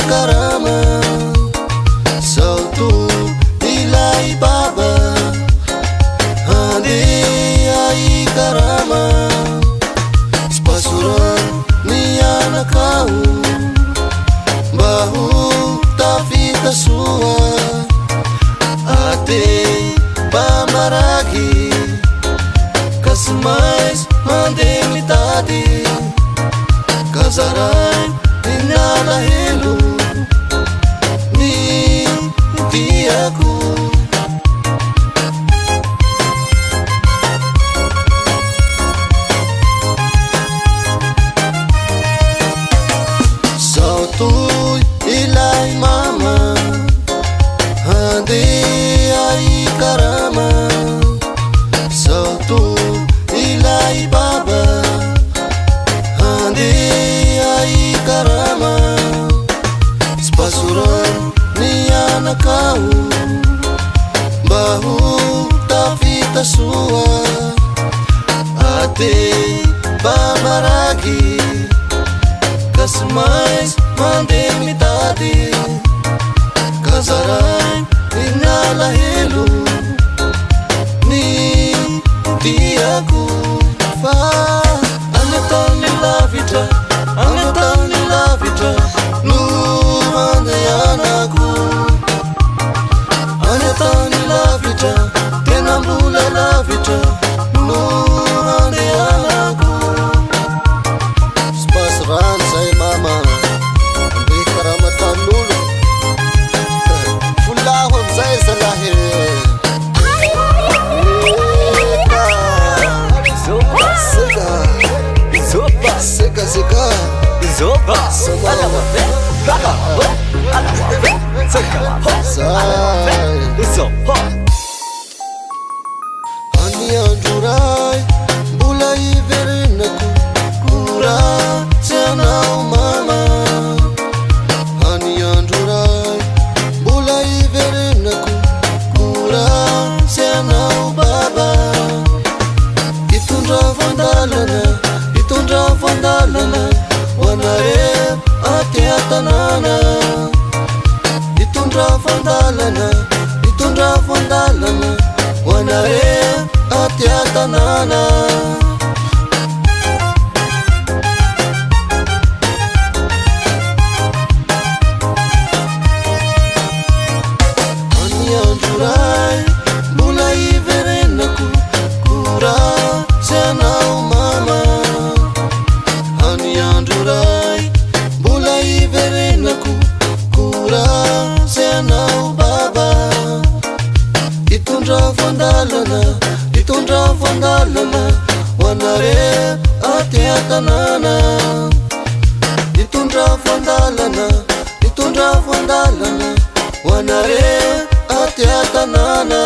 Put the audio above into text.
karama sautu ilai baba hande ai karama spasuran niana kau bahu tafita sua ate pamaragi kasmais hande mitadi kazaran inala helu ni tiaku sautu ilai mama hande ai karama sautu ilai baba hande ai karama spasuran niana kau bahu tafita sua ate pamaragi kasmais mande mitadi kazaran inala helu ni tiaku fa anetani lavitra nu ande anaku anetani lavitra tenambula lavitra nu ande anaku spasran say mama ambe karamatan lulu fulahu zay salahe Zoba, alawabe, zoba. Ani anjurai, bulai verenaku, kura senau mama. Ani anjurai, bulai verenaku, kura senau baba. Itundra vandalana. Wanare ate atanana itundra vandalana wanare ate atanana ani anjurai bulai verenaku kura senau mama ani anjurai bulai verenaku kura senau baba itundra vandalana wanare ate atanana itundra vandalana wanare ate atanana